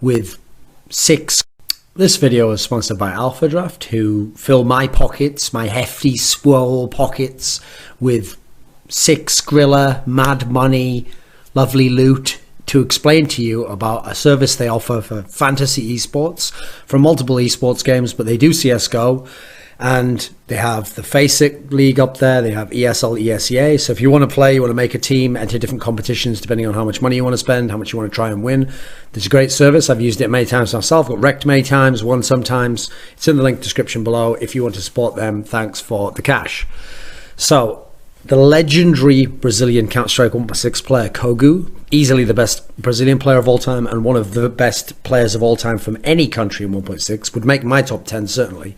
with 6. This video is sponsored by Alpha Draft, who fill my pockets, my hefty squirrel pockets, with 6 Skrilla, mad money, lovely loot, to explain to you about a service they offer for fantasy esports, from multiple esports games, but they do CSGO, and they have the FACEIT League up there, they have ESL, ESEA, so if you want to play, you want to make a team, enter different competitions depending on how much money you want to spend, how much you want to try and win. It's a great service. I've used it many times myself, got wrecked many times, won sometimes. It's in the link description below if you want to support them. Thanks for the cash. So, the legendary Brazilian Counter-Strike 1.6 player cogu, easily the best Brazilian player of all time and one of the best players of all time from any country in 1.6, would make my top 10 certainly,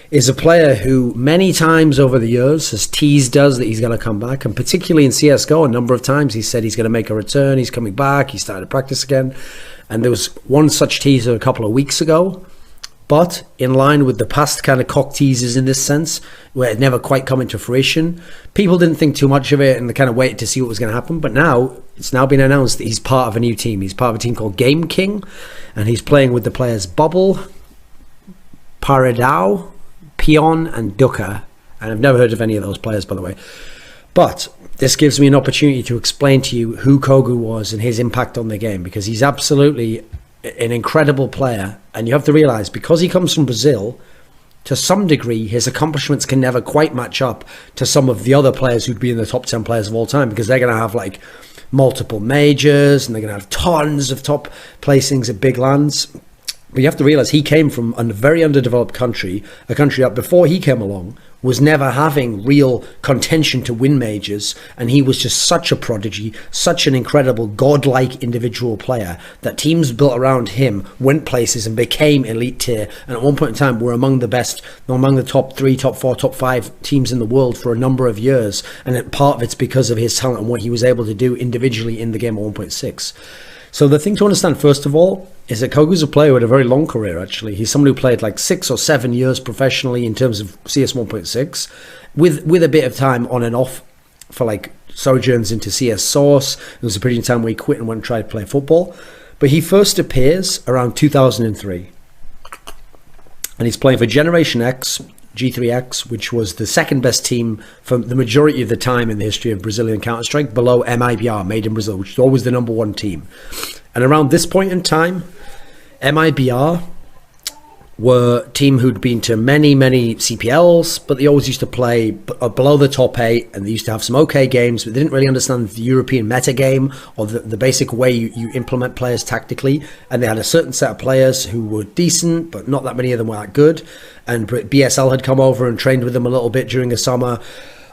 is a player who many times over the years has teased us that he's going to come back, and particularly in CSGO a number of times he said he's going to make a return, he's coming back, he started to practice again, and there was one such teaser a couple of weeks ago. But in line with the past kind of cock teasers in this sense, where it never quite come into fruition, people didn't think too much of it and they kind of waited to see what was going to happen. But now, it's now been announced that he's part of a new team. He's part of a team called Game King, and he's playing with the players Bubble, Paredão, Pion, and Duca. And I've never heard of any of those players, by the way. But this gives me an opportunity to explain to you who cogu was and his impact on the game, because he's absolutely an incredible player, and you have to realize, because he comes from Brazil, to some degree his accomplishments can never quite match up to some of the other players who'd be in the top 10 players of all time, because they're going to have like multiple majors and they're going to have tons of top placings at big lands. But you have to realize he came from a very underdeveloped country, a country that before he came along was never having real contention to win majors, and he was just such a prodigy, such an incredible godlike individual player that teams built around him went places and became elite tier, and at one point in time were among the best, among the top 3, top 4, top 5 teams in the world for a number of years, and part of it's because of his talent and what he was able to do individually in the game of 1.6. So the thing to understand first of all is that cogu's a player who had a very long career actually. He's someone who played like 6 or 7 years professionally in terms of CS 1.6, with a bit of time on and off for like sojourns into CS Source. There was a period of time where he quit and went and tried to play football. But he first appears around 2003. And he's playing for Generation X, G3X, which was the second best team for the majority of the time in the history of Brazilian Counter-Strike, below MIBR, made in Brazil, which is always the number 1 team. And around this point in time, MIBR were a team who'd been to many CPLs, but they always used to play below the top 8, and they used to have some okay games, but they didn't really understand the European meta game or the basic way you implement players tactically. And they had a certain set of players who were decent, but not that many of them were that good. And BSL had come over and trained with them a little bit during the summer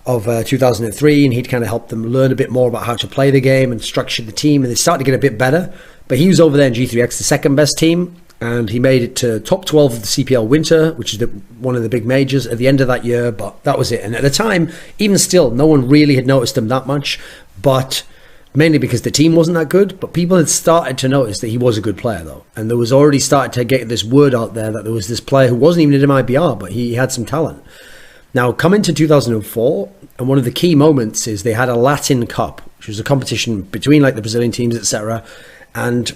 of 2003, and he'd kind of helped them learn a bit more about how to play the game and structure the team, and they started to get a bit better. But he was over there in G3X, the second best team, and he made it to top 12 of the CPL Winter, which is one of the big majors at the end of that year, but that was it. And at the time, even still, no one really had noticed him that much, but mainly because the team wasn't that good. But people had started to notice that he was a good player though, and there was already started to get this word out there that there was this player who wasn't even in MIBR, but he had some talent. Now, come into 2004, and one of the key moments is they had a Latin Cup, which was a competition between like the Brazilian teams, etc., and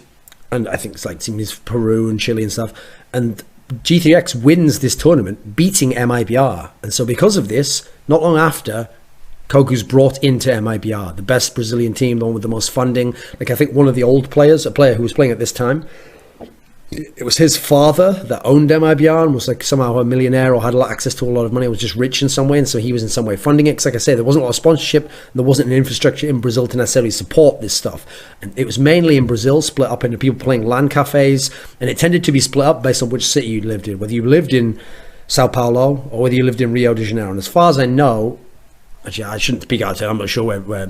I think it's like teams Peru and Chile and stuff, and G3X wins this tournament, beating MIBR. And so because of this, not long after, cogu's brought into MIBR, the best Brazilian team, the one with the most funding. Like, I think one of the old players, a player who was playing at this time, it was his father that owned MIBR and was like somehow a millionaire or had a lot of access to a lot of money, was just rich in some way, and so he was in some way funding it. Because like I say, there wasn't a lot of sponsorship, there wasn't an infrastructure in Brazil to necessarily support this stuff, and it was mainly in Brazil split up into people playing LAN cafes, and it tended to be split up based on which city you lived in, whether you lived in Sao Paulo or whether you lived in Rio de Janeiro. And as far as I know, actually I shouldn't speak out, I'm not sure where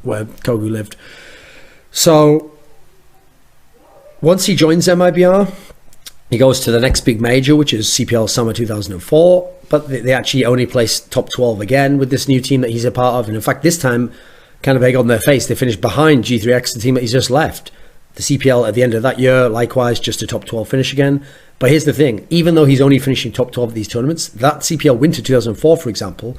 cogu lived. So once he joins MIBR, he goes to the next big major, which is CPL Summer 2004, but they actually only placed top 12 again with this new team that he's a part of. And in fact, this time, kind of egg on their face, they finished behind G3X, the team that he's just left. The CPL at the end of that year, likewise, just a top 12 finish again. But here's the thing, even though he's only finishing top 12 of these tournaments, that CPL Winter 2004, for example,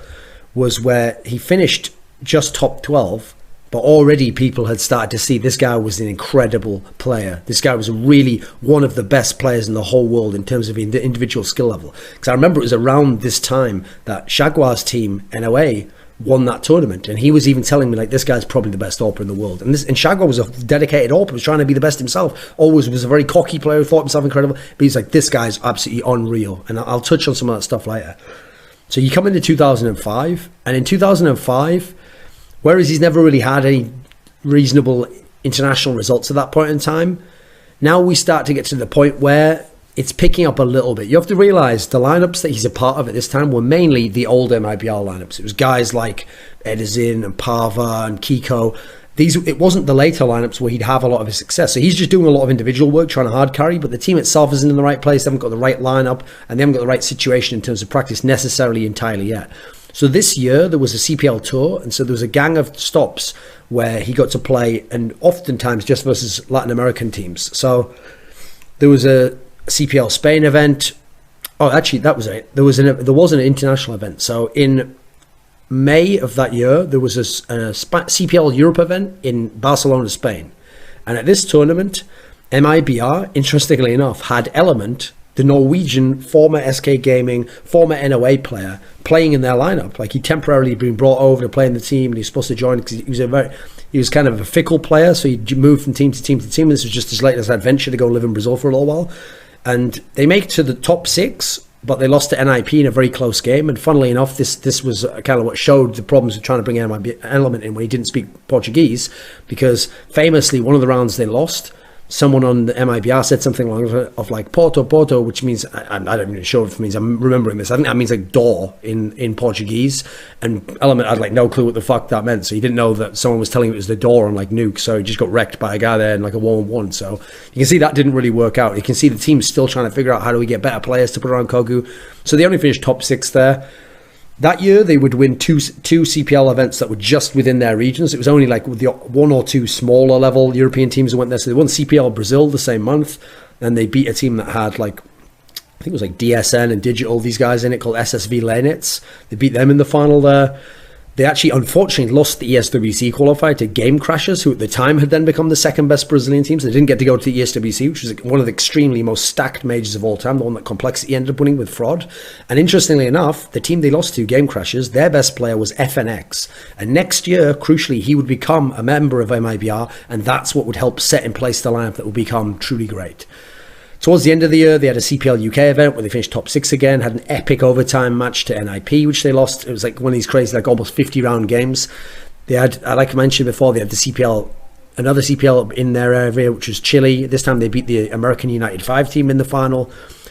was where he finished just top 12, but already people had started to see this guy was an incredible player. This guy was really one of the best players in the whole world in terms of individual skill level. Because I remember it was around this time that Jaguar's team, NOA, won that tournament, and he was even telling me, like, this guy's probably the best AWPer in the world. And Jaguar was a dedicated AWPer, was trying to be the best himself, always was a very cocky player who thought himself incredible, but he's like, this guy's absolutely unreal. And I'll touch on some of that stuff later. So you come into 2005, and in 2005, whereas he's never really had any reasonable international results at that point in time, now we start to get to the point where it's picking up a little bit. You have to realize the lineups that he's a part of at this time were mainly the old MIBR lineups. It was guys like Edison and Parva and Kiko. It wasn't the later lineups where he'd have a lot of his success. So he's just doing a lot of individual work, trying to hard carry, but the team itself isn't in the right place. They haven't got the right lineup, and they haven't got the right situation in terms of practice necessarily entirely yet. So this year there was a CPL tour, and so there was a gang of stops where he got to play, and oftentimes just versus Latin American teams. So there was a CPL Spain event. Oh, actually, that was it. There was an international event. So in May of that year, there was a CPL Europe event in Barcelona, Spain. And at this tournament, MIBR, interestingly enough, had Element, the Norwegian former SK Gaming, former NOA player, playing in their lineup. Like, he'd temporarily been brought over to play in the team, and he was supposed to join because he was kind of a fickle player, so he moved from team to team to team. This was just his latest adventure to go live in Brazil for a little while. And they make it to the top 6, but they lost to NIP in a very close game. And funnily enough, this was kind of what showed the problems of trying to bring Element in when he didn't speak Portuguese, because famously one of the rounds they lost, someone on the MIBR said something along of like Porto, which means, I'm not even sure if it means, I'm remembering this, I think that means like door in Portuguese, and Element had like no clue what the fuck that meant, so he didn't know that someone was telling him it was the door on like Nuke, so he just got wrecked by a guy there in like a 1-on-1. So you can see that didn't really work out. You can see the team's still trying to figure out how do we get better players to put around Kogu. So they only finished top 6 there. That year, they would win two CPL events that were just within their regions. It was only like the 1 or 2 smaller level European teams that went there. So they won CPL Brazil the same month, and they beat a team that had like, I think it was like DSN and Digital, these guys in it, called SSV Lenitz. They beat them in the final there. They actually, unfortunately, lost the ESWC qualifier to Game Crashers, who at the time had then become the second best Brazilian team. So they didn't get to go to the ESWC, which was one of the extremely most stacked majors of all time, the one that Complexity ended up winning with fraud. And interestingly enough, the team they lost to, Game Crashers, their best player was FNX. And next year, crucially, he would become a member of MIBR, and that's what would help set in place the lineup that would become truly great. Towards the end of the year, they had a CPL UK event where they finished top 6 again, had an epic overtime match to NIP, which they lost. It was like one of these crazy, like almost 50-round games. They had, like I mentioned before, they had the CPL, another CPL in their area, which was Chile. This time they beat the American United 5 team in the final.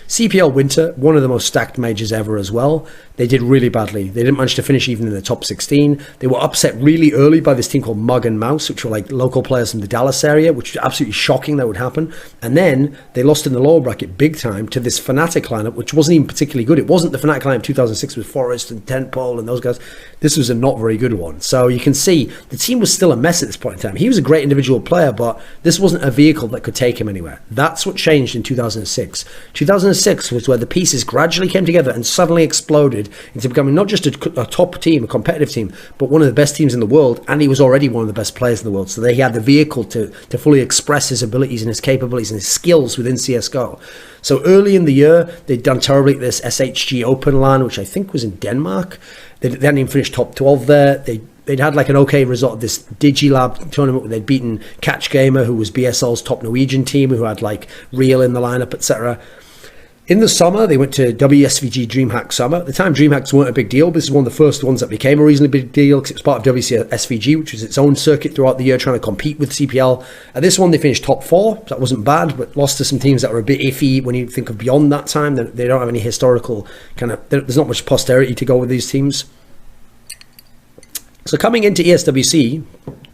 CPL Winter, one of the most stacked majors ever as well. They did really badly. They didn't manage to finish even in the top 16. They were upset really early by this team called Mug and Mouse, which were like local players from the Dallas area, which was absolutely shocking that would happen. And then they lost in the lower bracket big time to this Fnatic lineup, which wasn't even particularly good. It wasn't the Fnatic lineup 2006 with Forrest and Tentpole and those guys. This was a not very good one. So you can see the team was still a mess at this point in time. He was a great individual player, but this wasn't a vehicle that could take him anywhere. That's what changed in 2006. 2006 was where the pieces gradually came together and suddenly exploded into becoming not just a top team, a competitive team, but one of the best teams in the world, and he was already one of the best players in the world, so he had the vehicle to fully express his abilities and his capabilities and his skills within CSGO. So early in the year, they'd done terribly at this SHG Open LAN, which I think was in Denmark. They hadn't even finished top 12 there. They'd had like an okay result of this Digilab tournament where they'd beaten Catch Gamer, who was BSL's top Norwegian team, who had like Real in the lineup, etc. In the summer, they went to WSVG DreamHack Summer. At the time, DreamHacks weren't a big deal. This is one of the first ones that became a reasonably big deal because it was part of WSVG, which was its own circuit throughout the year trying to compete with CPL. At this one, they finished top 4. That wasn't bad, but lost to some teams that were a bit iffy when you think of beyond that time. They don't have any historical kind of... There's not much posterity to go with these teams. So coming into ESWC,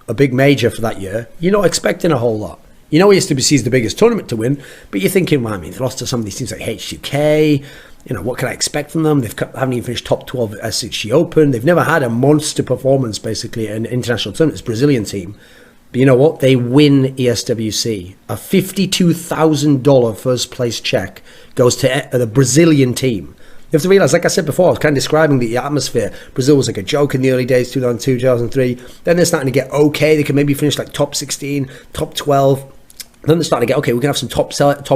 a big major for that year, you're not expecting a whole lot. You know ESWC is the biggest tournament to win, but you're thinking, well, I mean, they lost to some of these teams like H2K. You know, what can I expect from them? They haven't even finished top 12 at SHG Open. They've never had a monster performance, basically, in international tournaments. Brazilian team. But you know what? They win ESWC. A $52,000 first place check goes to the Brazilian team. have to realize, like I said before, I was kind of describing the atmosphere. Brazil was like a joke in the early days, 2002, 2003. Then they're starting to get okay. They can maybe finish like top 16, top 12. Then they're starting to get, okay, we can have some top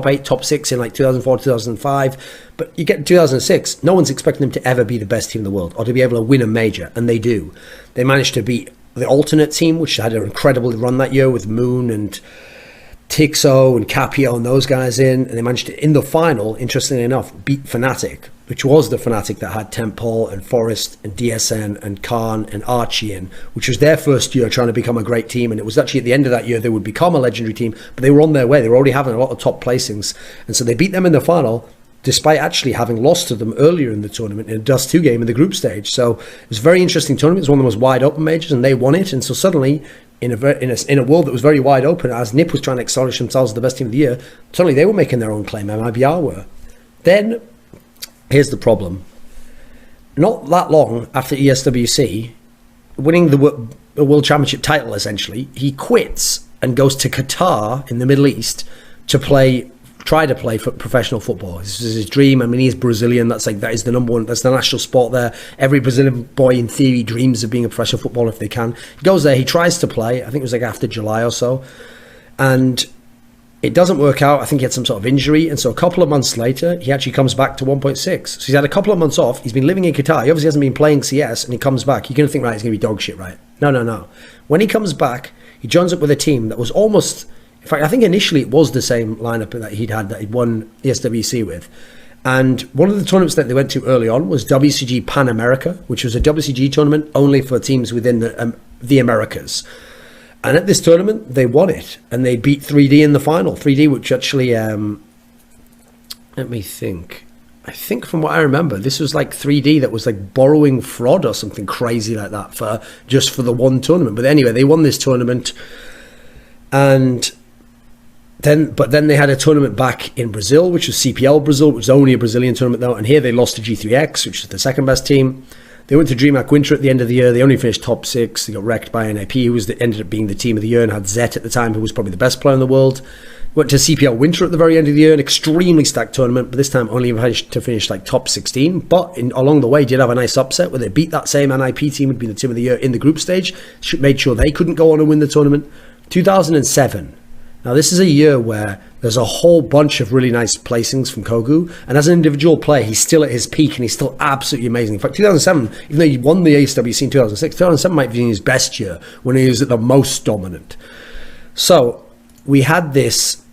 8, top 6 in like 2004, 2005. But you get to 2006, no one's expecting them to ever be the best team in the world or to be able to win a major. And they do. They managed to beat the alternate team, which had an incredible run that year with Moon and Tixo and Capio and those guys in. And they managed to, in the final, interestingly enough, beat Fnatic, which was the Fnatic that had Temple and Forest and DSN and Khan and Archie in, which was their first year trying to become a great team. And it was actually at the end of that year they would become a legendary team, but they were on their way. They were already having a lot of top placings. And so they beat them in the final, despite actually having lost to them earlier in the tournament in a Dust 2 game in the group stage. So it was a very interesting tournament. It was one of the most wide open majors, and they won it. And so suddenly, in a world that was very wide open, as NiP was trying to establish themselves as the best team of the year, suddenly they were making their own claim. MIBR were. Then, here's the problem. Not that long after ESWC, winning the World Championship title, essentially, he quits and goes to Qatar in the Middle East to try to play for professional football. This is his dream. I mean, he's Brazilian. That is the number one. That's the national sport there. Every Brazilian boy, in theory, dreams of being a professional footballer if they can. He goes there. He tries to play. I think it was like after July or so, and it doesn't work out. I think he had some sort of injury, and so a couple of months later, he actually comes back to 1.6. So he's had a couple of months off. He's been living in Qatar. He obviously hasn't been playing CS, and he comes back. You're going to think, right, he's going to be dog shit, right? No. When he comes back, he joins up with a team that was almost. In fact, I think initially it was the same lineup that he'd won ESWC with. And one of the tournaments that they went to early on was WCG Pan America, which was a WCG tournament only for teams within the Americas. And at this tournament, they won it. And they beat 3D in the final. 3D, which actually, let me think. I think from what I remember, this was like 3D that was like borrowing fraud or something crazy like that for the one tournament. But anyway, they won this tournament. And then they had a tournament back in Brazil, which was CPL Brazil, which was only a Brazilian tournament though. And here they lost to G3X, which is the second best team. They went to DreamHack Winter at the end of the year. They only finished top 6. They got wrecked by NAP, who ended up being the team of the year and had Zet at the time, who was probably the best player in the world. Went to CPL Winter at the very end of the year, an extremely stacked tournament, but this time only managed to finish like top 16. But along the way, did have a nice upset where they beat that same NIP team, would be the team of the year in the group stage. Made sure they couldn't go on and win the tournament. 2007. Now, this is a year where there's a whole bunch of really nice placings from Kogu, and as an individual player, he's still at his peak, and he's still absolutely amazing. In fact, 2007, even though he won the ASWC in 2006, 2007 might be his best year, when he was at the most dominant. So, we had this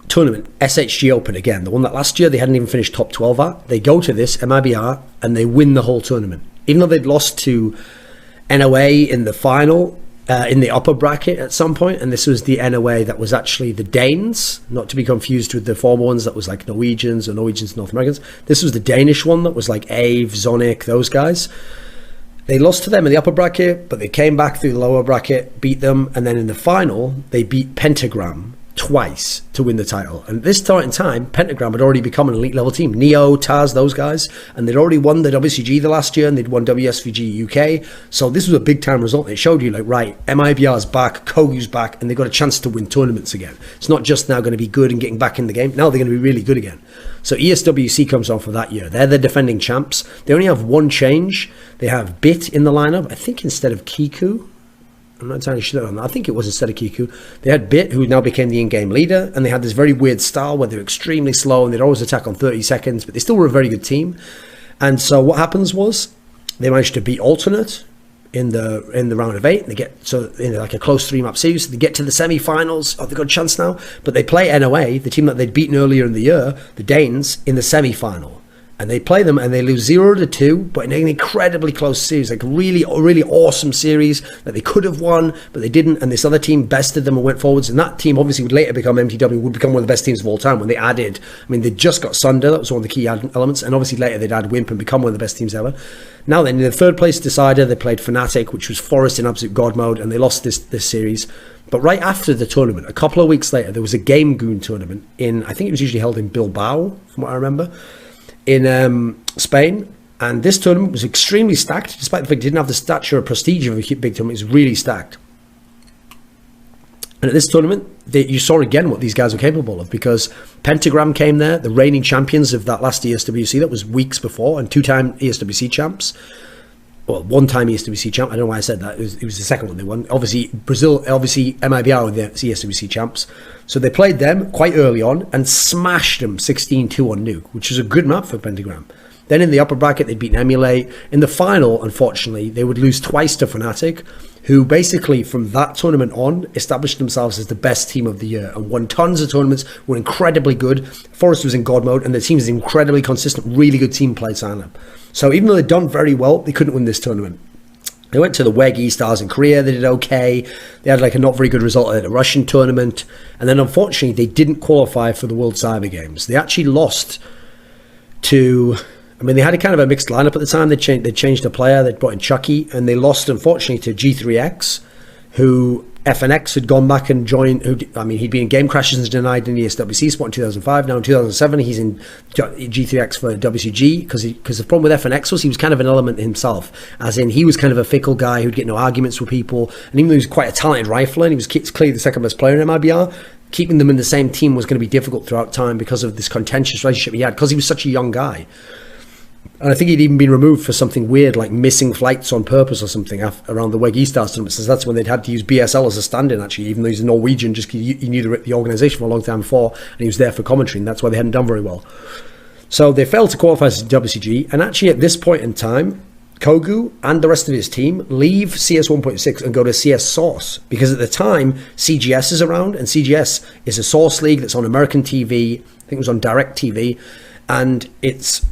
tournament, SHG Open again, the one that last year they hadn't even finished top 12 at. They go to this, MIBR, and they win the whole tournament. Even though they'd lost to NOA in the final, in the upper bracket at some point, and this was the NOA that was actually the Danes, not to be confused with the former ones that was like Norwegians or Norwegians North Americans. This was the Danish one that was like Ave, Zonic, those guys. They lost to them in the upper bracket, but they came back through the lower bracket, beat them, and then in the final, they beat Pentagram twice to win the title. And this time, Pentagram had already become an elite level team. Neo, Taz, those guys, and they'd already won the WCG the last year, and they'd won WSVG UK. So this was a big time result. It showed you like, right, MIBR's back, Kogu's back, and they've got a chance to win tournaments again. It's not just now going to be good and getting back in the game. Now they're going to be really good again. So ESWC comes on for that year. They're the defending champs. They only have one change. They have Bit in the lineup, I think instead of Kiku. I'm not entirely sure on that. I think it was instead of Kiku. They had Bit, who now became the in-game leader, and they had this very weird style where they're extremely slow and they'd always attack on 30 seconds, but they still were a very good team. And so what happens was they managed to beat Alternate in the round of 8. They get in like a close 3-map series. So they get to the semi-finals. Oh, they've got a chance now. But they play NOA, the team that they'd beaten earlier in the year, the Danes, in the semi-final. And they play them and they lose 0-2, but in an incredibly close series, like a really, really awesome series that they could have won, but they didn't. And this other team bested them and went forwards. And that team obviously would later become MTW, would become one of the best teams of all time when they added, I mean, they just got Sunder, that was one of the key elements. And obviously later they'd add Wimp and become one of the best teams ever. Now then, in the third place decider, they played Fnatic, which was Forest in absolute God mode, and they lost this series. But right after the tournament, a couple of weeks later, there was a Game Goon tournament I think it was usually held in Bilbao, from what I remember, in Spain, and this tournament was extremely stacked, despite the fact it didn't have the stature or prestige of a big tournament. It was really stacked. And at this tournament, you saw again what these guys were capable of, because Pentagram came there, the reigning champions of that last ESWC, that was weeks before, and 2-time ESWC champs. Well, 1-time ESWC champ. I don't know why I said that. It was the second one they won. Obviously, Brazil, MIBR were the ESWC champs. So they played them quite early on and smashed them 16-2 on Nuke, which was a good map for Pentagram. Then in the upper bracket, they'd beaten Emulate. In the final, unfortunately, they would lose twice to Fnatic, who basically from that tournament on established themselves as the best team of the year and won tons of tournaments, were incredibly good. Forrest was in God mode, and the team is incredibly consistent, really good team play sign-up. So even though they'd done very well, they couldn't win this tournament. They went to the WEG E-Stars in Korea, they did okay. They had like a not very good result at a Russian tournament. And then unfortunately, they didn't qualify for the World Cyber Games. They actually lost to... I mean, they had a kind of a mixed lineup at the time. They changed the player. They'd brought in Chucky, and they lost, unfortunately, to G3X, who FNX had gone back and joined. He'd been in game crashes and denied in the ESWC spot in 2005. Now in 2007, he's in G3X for WCG, because the problem with FNX was he was kind of an element himself, as in he was kind of a fickle guy who'd get no arguments with people, and even though he was quite a talented rifler, and he was clearly the second best player in MIBR, keeping them in the same team was going to be difficult throughout time because of this contentious relationship he had, because he was such a young guy. And I think he'd even been removed for something weird, like missing flights on purpose or something around the WEG E-Stars tournament. So that's when they'd had to use BSL as a stand-in, actually, even though he's a Norwegian, just he knew the organisation for a long time before, and he was there for commentary, and that's why they hadn't done very well. So they failed to qualify as WCG, and actually at this point in time, Kogu and the rest of his team leave CS 1.6 and go to CS Source, because at the time, CGS is around, and CGS is a Source league that's on American TV, I think it was on Direct TV, and it's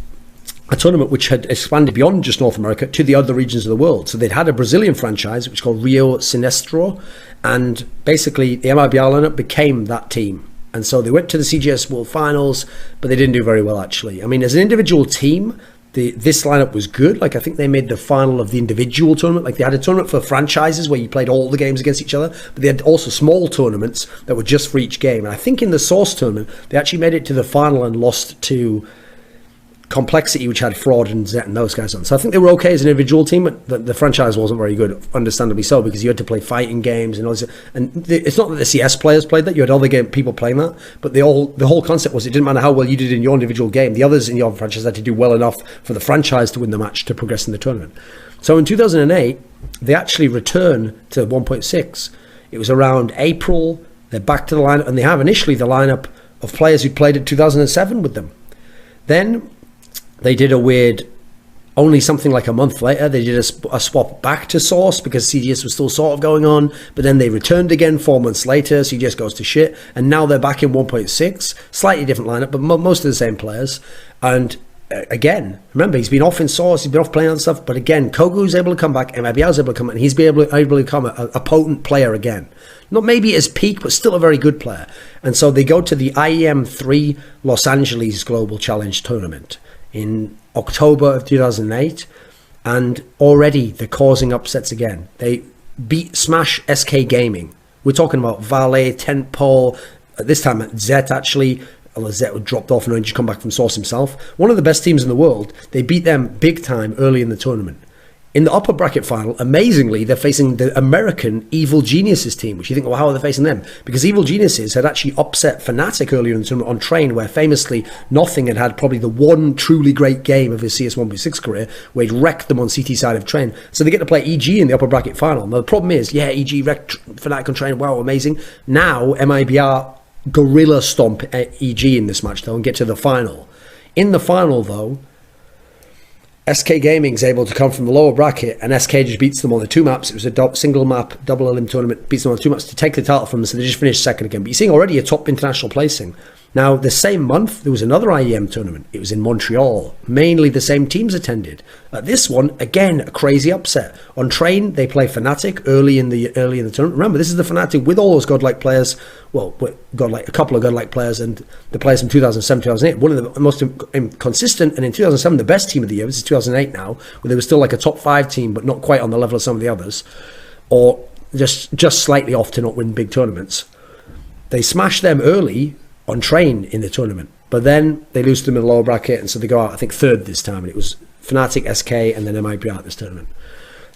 a tournament which had expanded beyond just North America to the other regions of the world. So they'd had a Brazilian franchise, which was called Rio Sinestro, and basically the MIBR lineup became that team. And so they went to the CGS World Finals, but they didn't do very well, actually. I mean, as an individual team, this lineup was good. Like, I think they made the final of the individual tournament. Like, they had a tournament for franchises where you played all the games against each other, but they had also small tournaments that were just for each game. And I think in the Source tournament, they actually made it to the final and lost to Complexity, which had Fraud and Zet and those guys on. So I think they were okay as an individual team, but the franchise wasn't very good, understandably so, because you had to play fighting games and all this. And it's not that the CS players played that, you had other people playing that, but the whole concept was it didn't matter how well you did in your individual game, the others in your franchise had to do well enough for the franchise to win the match to progress in the tournament. So in 2008, they actually return to 1.6. It was around April, they're back to the lineup, and they have initially the lineup of players who'd played in 2007 with them. Then they did a weird, only something like a month later, they did a swap back to Source because CGS was still sort of going on, but then they returned again 4 months later, CGS goes to shit, and now they're back in 1.6, slightly different lineup, but most of the same players. And again, remember, he's been off in Source, he's been off playing other stuff, but again, Kogu's able to come back, MIBR's able to come back, and he's able to become a potent player again. Not maybe at his peak, but still a very good player. And so they go to the IEM 3 Los Angeles Global Challenge Tournament in October of 2008, and already they're causing upsets again. They smash SK Gaming. We're talking about Valet, Tentpole, at this time Zet actually, although Zet had dropped off and only just come back from Source himself. One of the best teams in the world. They beat them big time early in the tournament. In the upper bracket final, amazingly, they're facing the American Evil Geniuses team, which you think, well, how are they facing them? Because Evil Geniuses had actually upset Fnatic earlier in the tournament on Train, where famously Nothing had probably the one truly great game of his CS 1.6 career, where he'd wrecked them on CT side of Train. So they get to play EG in the upper bracket final. Now, the problem is, yeah, EG wrecked Fnatic on Train, wow, amazing. Now, MIBR gorilla stomp EG in this match, though, and get to the final. In the final, though, SK Gaming's able to come from the lower bracket, and SK just beats them on the two maps. It was a single map, double elim tournament, beats them on the two maps to take the title from them, so they just finished second again. But you're seeing already a top international placing. Now, the same month, there was another IEM tournament. It was in Montreal. Mainly the same teams attended. At this one, again, a crazy upset. On Train, they play Fnatic early in the tournament. Remember, this is the Fnatic with all those godlike players. Well, a couple of godlike players, and the players from 2007, 2008. One of the most consistent, and in 2007, the best team of the year. This is 2008 now, where they were still like a top 5 team, but not quite on the level of some of the others, or just slightly off to not win big tournaments. They smashed them early on Train in the tournament, but then they lose to them in the lower bracket, and so they go out, I think, third this time, and it was Fnatic, SK, and then MIBR at this tournament.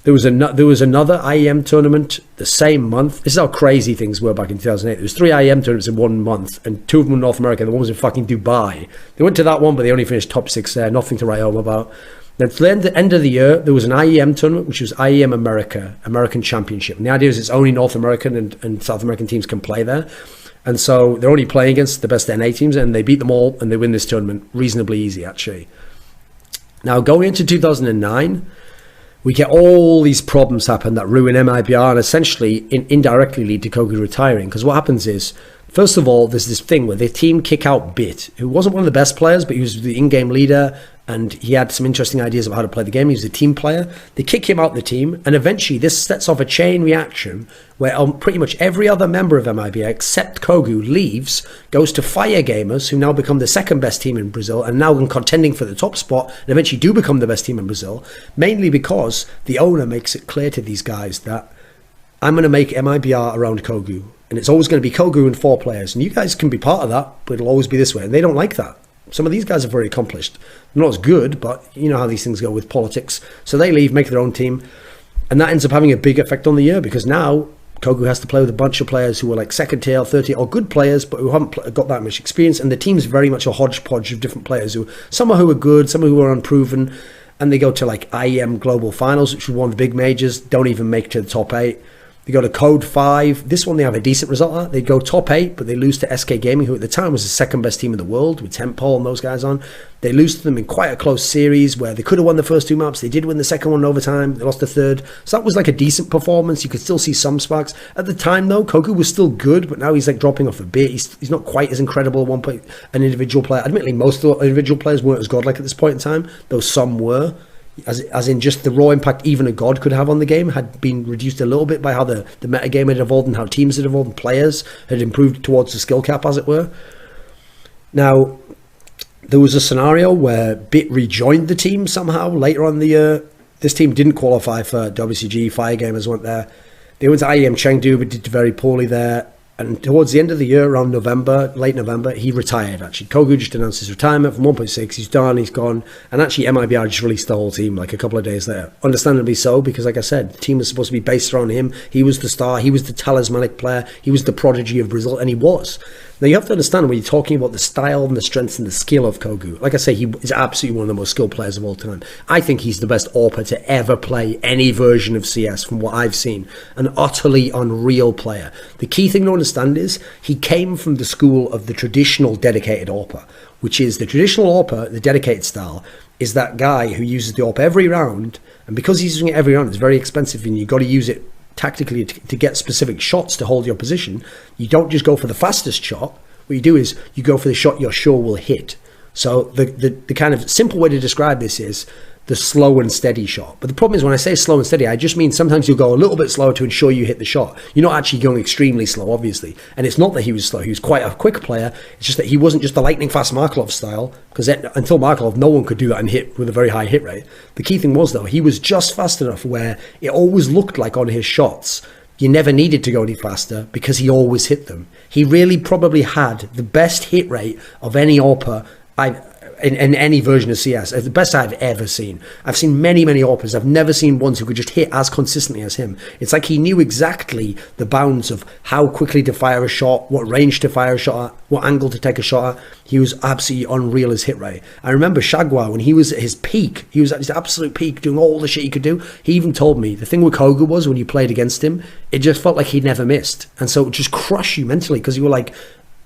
There was another IEM tournament the same month. This is how crazy things were back in 2008. There was 3 IEM tournaments in 1 month, and 2 of them in North America. The one was in fucking Dubai. They went to that one, but they only finished top 6 there. Nothing to write home about. Then at the end of the year, there was an IEM tournament, which was IEM America, American Championship. And the idea is it's only North American and South American teams can play there. And so they're only playing against the best NA teams, and they beat them all, and they win this tournament reasonably easy, actually. Now, going into 2009, we get all these problems happen that ruin MIBR and essentially indirectly lead to Kogu retiring. Because what happens is, first of all, there's this thing where the team kick out Bit, who wasn't one of the best players, but he was the in-game leader, and he had some interesting ideas about how to play the game. He was a team player. They kick him out the team, and eventually this sets off a chain reaction where pretty much every other member of MIBR except Kogu leaves, goes to Fire Gamers, who now become the second best team in Brazil, and now contending for the top spot, and eventually do become the best team in Brazil, mainly because the owner makes it clear to these guys that I'm going to make MIBR around Kogu, and it's always going to be Kogu and 4 players, and you guys can be part of that, but it'll always be this way, and they don't like that. Some of these guys are very accomplished. They're not as good, but you know how these things go with politics. So they leave, make their own team, and that ends up having a big effect on the year, because now Kogu has to play with a bunch of players who are like second tier, third tier, or good players, but who haven't got that much experience, and the team's very much a hodgepodge of different players, some are good, some who are unproven, and they go to like IEM Global Finals, which was one of the big majors, don't even make it to the top 8. They go to Code 5. This one they have a decent result at. They go top 8, but they lose to SK Gaming, who at the time was the second best team in the world, with Tempole and those guys on. They lose to them in quite a close series where they could have won the first 2 maps. They did win the second one in overtime. They lost the third. So that was like a decent performance. You could still see some sparks. At the time, though, Kogu was still good, but now he's like dropping off a bit. He's not quite as incredible at one point, an individual player. Admittedly, most of the individual players weren't as godlike at this point in time, though some were. As in just the raw impact even a god could have on the game had been reduced a little bit by how the meta game had evolved and how teams had evolved and players had improved towards the skill cap, as it were. Now, there was a scenario where Bit rejoined the team somehow later on in the year. This team didn't qualify for WCG, Fire Gamers went there. They went to IEM Chengdu, but did very poorly there. And towards the end of the year, around November, late November, he retired, actually. Kogu just announced his retirement from 1.6. He's done, he's gone. And actually, MIBR just released the whole team like a couple of days later. Understandably so, because like I said, the team was supposed to be based around him. He was the star. He was the talismanic player. He was the prodigy of Brazil, and he was. Now, you have to understand when you're talking about the style and the strengths and the skill of Kogu. Like I say, he is absolutely one of the most skilled players of all time. I think he's the best AWPer to ever play any version of CS from what I've seen. An utterly unreal player. The key thing to understand is he came from the school of the traditional dedicated AWPer, which is the traditional AWPer, the dedicated style, is that guy who uses the AWP every round, and because he's using it every round, it's very expensive and you've got to use it tactically to get specific shots to hold your position. You don't just go for the fastest shot. What you do is you go for the shot you're sure will hit. So the kind of simple way to describe this is the slow and steady shot. But the problem is when I say slow and steady, I just mean sometimes you'll go a little bit slower to ensure you hit the shot. You're not actually going extremely slow, obviously. And it's not that he was slow. He was quite a quick player. It's just that he wasn't just the lightning fast Markelov style, because until Markelov, no one could do that and hit with a very high hit rate. The key thing was, though, he was just fast enough where it always looked like on his shots, you never needed to go any faster because he always hit them. He really probably had the best hit rate of any AWPer in any version of CS, the best I've ever seen. I've seen many AWPers. I've never seen ones who could just hit as consistently as him. It's like he knew exactly the bounds of how quickly to fire a shot, what range to fire a shot at, what angle to take a shot at. He was absolutely unreal his hit rate. I remember Shagwa, when he was at his peak, he was at his absolute peak, doing all the shit he could do. He even told me the thing with Kogu was when you played against him, it just felt like he never missed. And so it would just crush you mentally because you were like,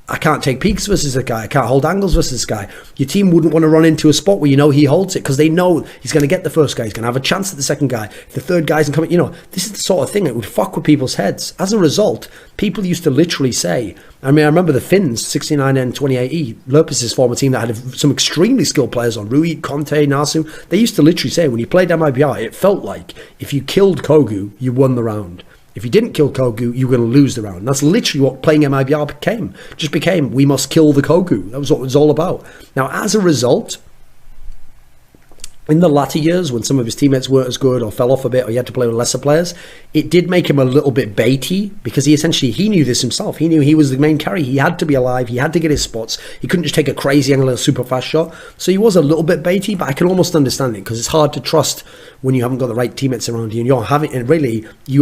I can't take peaks versus a guy. I can't hold angles versus this guy. Your team wouldn't want to run into a spot where you know he holds it because they know he's going to get the first guy. He's going to have a chance at the second guy. If the third guy isn't coming, this is the sort of thing that would fuck with people's heads. As a result, people used to literally say, I remember the Finns, 69N, 28E, Lurpus' former team that had some extremely skilled players on, Rui, Conte, Nasu. They used to literally say, when you played MIBR, it felt like if you killed Kogu, you won the round. If you didn't kill Kogu, you were going to lose the round. And that's literally what playing MIBR became. Just became, we must kill the Kogu. That was what it was all about. Now, as a result, in the latter years, when some of his teammates weren't as good or fell off a bit or he had to play with lesser players, it did make him a little bit baity, because he knew this himself. He knew he was the main carry. He had to be alive. He had to get his spots. He couldn't just take a crazy angle and a super fast shot. So he was a little bit baity, but I can almost understand it, because it's hard to trust when you haven't got the right teammates around you, and you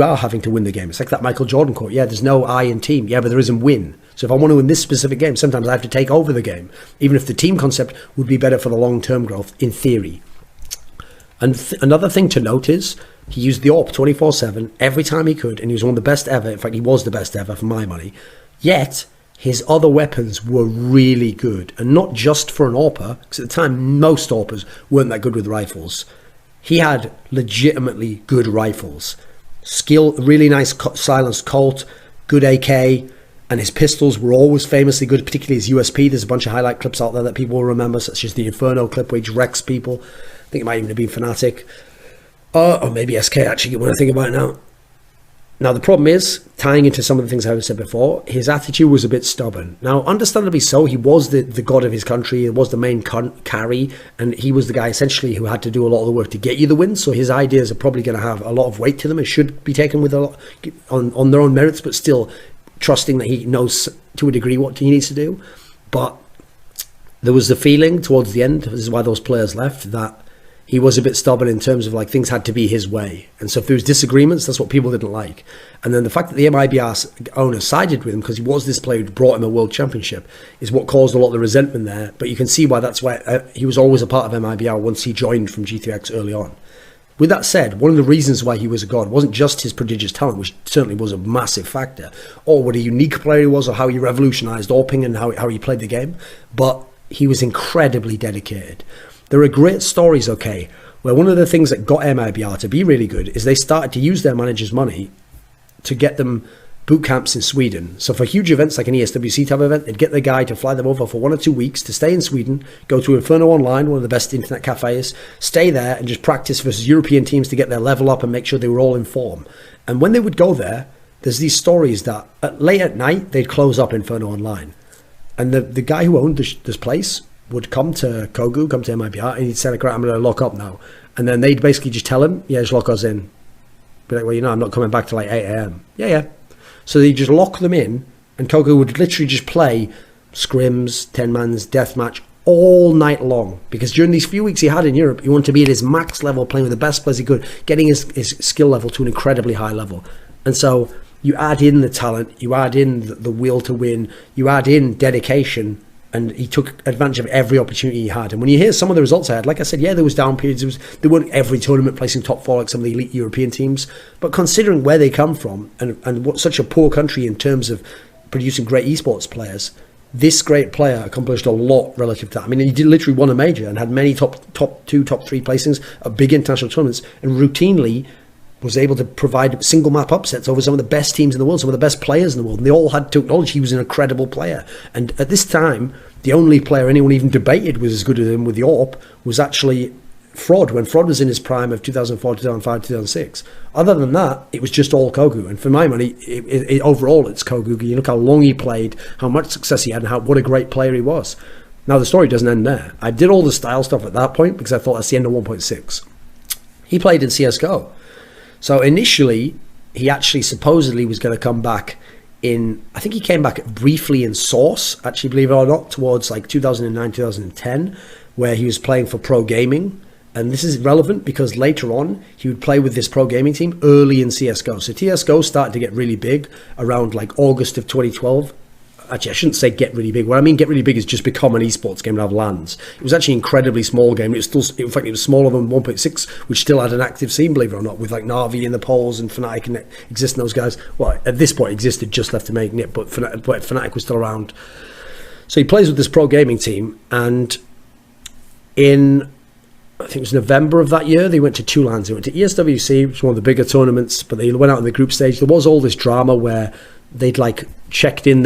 are having to win the game. It's like that Michael Jordan quote. Yeah, there's no I in team. Yeah, but there is in win. So if I want to win this specific game, sometimes I have to take over the game, even if the team concept would be better for the long-term growth in theory. And another thing to note is he used the AWP 24/7 every time he could, and he was one of the best ever. In fact, he was the best ever for my money. Yet his other weapons were really good, and not just for an AWPer, because at the time most AWPers weren't that good with rifles. He had legitimately good rifles, skill, really nice silenced Colt, good AK, and his pistols were always famously good, particularly his USP. There's a bunch of highlight clips out there that people will remember, such as the Inferno clip where he wrecks people. I think it might even have been Fnatic. Or maybe SK, actually, when I think about it now. Now, the problem is, tying into some of the things I've said before, his attitude was a bit stubborn. Now, understandably so, he was the god of his country, he was the main carry, and he was the guy, essentially, who had to do a lot of the work to get you the win, so his ideas are probably going to have a lot of weight to them. It should be taken with a lot on their own merits, but still trusting that he knows to a degree what he needs to do. But there was the feeling towards the end, this is why those players left, that he was a bit stubborn in terms of like things had to be his way. And so if there was disagreements, that's what people didn't like. And then the fact that the MIBR owner sided with him because he was this player who brought him a world championship is what caused a lot of the resentment there. But you can see why that's why he was always a part of MIBR once he joined from G3X early on. With that said, one of the reasons why he was a god wasn't just his prodigious talent, which certainly was a massive factor, or what a unique player he was, or how he revolutionized AWPing and how he played the game, but he was incredibly dedicated. There are great stories, okay, where one of the things that got MIBR to be really good is they started to use their manager's money to get them boot camps in Sweden. So for huge events like an ESWC type event, they'd get the guy to fly them over for 1 or 2 weeks to stay in Sweden, go to Inferno Online, one of the best internet cafes, stay there and just practice versus European teams to get their level up and make sure they were all in form. And when they would go there, there's these stories that late at night, they'd close up Inferno Online. And the guy who owned this place would come to Kogu, come to MIBR, and he'd say, like, right, I'm going to lock up now. And then they'd basically just tell him, yeah, just lock us in. Be like, well, you know, I'm not coming back till like 8 a.m. Yeah. So they just lock them in, and Kogu would literally just play scrims, 10-mans, deathmatch all night long. Because during these few weeks he had in Europe, he wanted to be at his max level, playing with the best players he could, getting his skill level to an incredibly high level. And so you add in the talent, you add in the will to win, you add in dedication, and he took advantage of every opportunity he had. And when you hear some of the results I had, like I said, yeah, there was down periods. They weren't every tournament placing top 4 like some of the elite European teams. But considering where they come from and what such a poor country in terms of producing great esports players, this great player accomplished a lot relative to that. I mean, he did literally won a major and had many top 2, top 3 placings at big international tournaments, and routinely was able to provide single map upsets over some of the best teams in the world, some of the best players in the world, and they all had to acknowledge he was an incredible player. And at this time, the only player anyone even debated was as good as him with the AWP was actually Fraud, when Fraud was in his prime of 2004, 2005, 2006. Other than that, it was just all Kogu. And for my money, overall, it's Kogu. You look how long he played, how much success he had, and what a great player he was. Now, the story doesn't end there. I did all the style stuff at that point because I thought that's the end of 1.6. He played in CSGO. So initially, he actually supposedly was going to come back in, I think he came back briefly in Source, actually, believe it or not, towards like 2009, 2010, where he was playing for Pro Gaming. And this is relevant because later on, he would play with this Pro Gaming team early in CSGO. So CSGO started to get really big around like August of 2012. Actually, I shouldn't say get really big. What I mean get really big is just become an esports game and have LANs. It was actually an incredibly small game. It was still, in fact, it was smaller than 1.6, which still had an active scene, believe it or not, with like Na'Vi in the polls and Fnatic and Exist and those guys. Well, at this point, Existed just left to make it, but Fnatic was still around. So he plays with this Pro Gaming team, and in, I think it was November of that year, they went to 2 LANs. They went to ESWC, which was one of the bigger tournaments, but they went out in the group stage. There was all this drama where they'd like checked in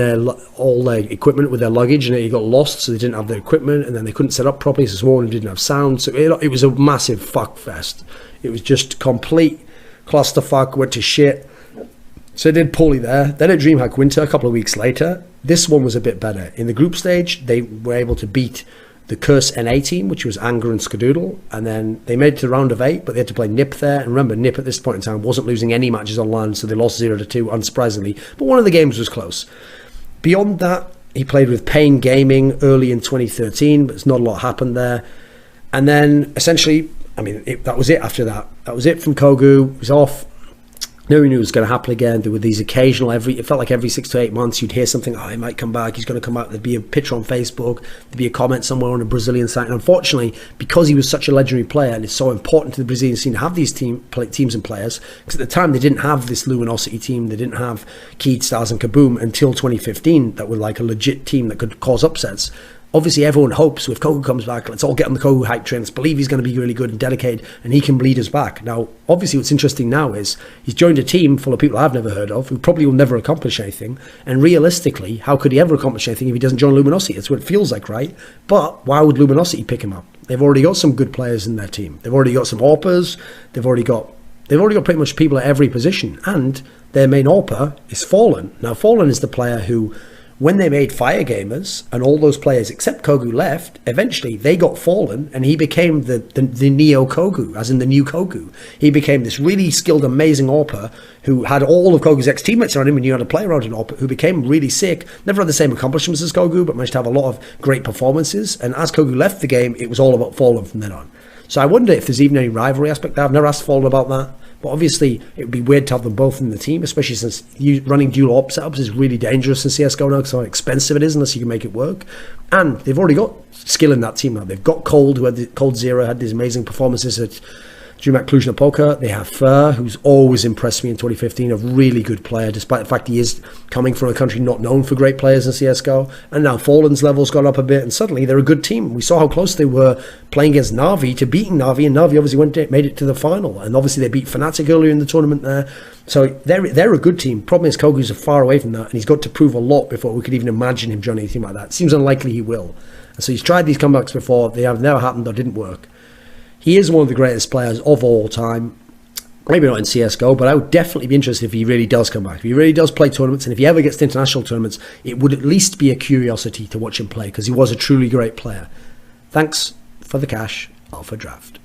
all their equipment with their luggage, and it got lost, so they didn't have their equipment, and then they couldn't set up properly, so some of them didn't have sound. So it was a massive fuck fest. It was just complete clusterfuck, went to shit. So they did poorly there. Then at DreamHack Winter, a couple of weeks later, this one was a bit better. In the group stage, they were able to beat the Curse NA team, which was Anger and Skadoodle, and then they made it to the round of 8, but they had to play Nip there. And remember, Nip at this point in time wasn't losing any matches on land, so they lost 0-2, unsurprisingly. But one of the games was close. Beyond that, he played with Pain Gaming early in 2013, but it's not a lot happened there. And then, essentially, I mean, that was it after that. That was it from Kogu. He was off. No one knew it was going to happen again. There were these occasional, it felt like every 6 to 8 months, you'd hear something, oh, he might come back, he's going to come back. There'd be a picture on Facebook, there'd be a comment somewhere on a Brazilian site. And unfortunately, because he was such a legendary player, and it's so important to the Brazilian scene to have these teams and players, because at the time they didn't have this Luminosity team, they didn't have Keyed Stars and Kaboom until 2015, that were like a legit team that could cause upsets. Obviously, everyone hopes if Kogu comes back, let's all get on the Kogu hype train. Let's believe he's going to be really good and dedicated, and he can lead us back. Now, obviously, what's interesting now is he's joined a team full of people I've never heard of, who probably will never accomplish anything. And realistically, how could he ever accomplish anything if he doesn't join Luminosity? That's what it feels like, right? But why would Luminosity pick him up? They've already got some good players in their team. They've already got some AWPers. They've already got pretty much people at every position. And their main AWPer is Fallen. Now, Fallen is the player who, when they made Fire Gamers and all those players except Kogu left, eventually they got Fallen and he became the Neo Kogu, as in the new Kogu. He became this really skilled, amazing AWPer who had all of Kogu's ex-teammates around him and knew how to play around an AWPer, who became really sick. Never had the same accomplishments as Kogu, but managed to have a lot of great performances. And as Kogu left the game, it was all about Fallen from then on. So I wonder if there's even any rivalry aspect there. I've never asked Fallen about that. But obviously, it would be weird to have them both in the team, especially since running dual AWP setups is really dangerous in CSGO now because how expensive it is unless you can make it work. And they've already got skill in that team now. They've got Cold, who had Cold Zero, had these amazing performances at DreamHack Cluj-Napoca. They have Fur, who's always impressed me in 2015, a really good player, despite the fact he is coming from a country not known for great players in CSGO. And now Fallen's level's gone up a bit, and suddenly they're a good team. We saw how close they were playing against Na'Vi to beating Na'Vi, and Na'Vi obviously made it to the final. And obviously they beat Fnatic earlier in the tournament there. So they're a good team. Problem is Kogu's far away from that, and he's got to prove a lot before we could even imagine him joining a team like that. It seems unlikely he will. And so he's tried these comebacks before. They have never happened or didn't work. He is one of the greatest players of all time. Maybe not in CSGO, but I would definitely be interested if he really does come back. If he really does play tournaments, and if he ever gets to international tournaments, it would at least be a curiosity to watch him play, because he was a truly great player. Thanks for the cash, Alpha Draft.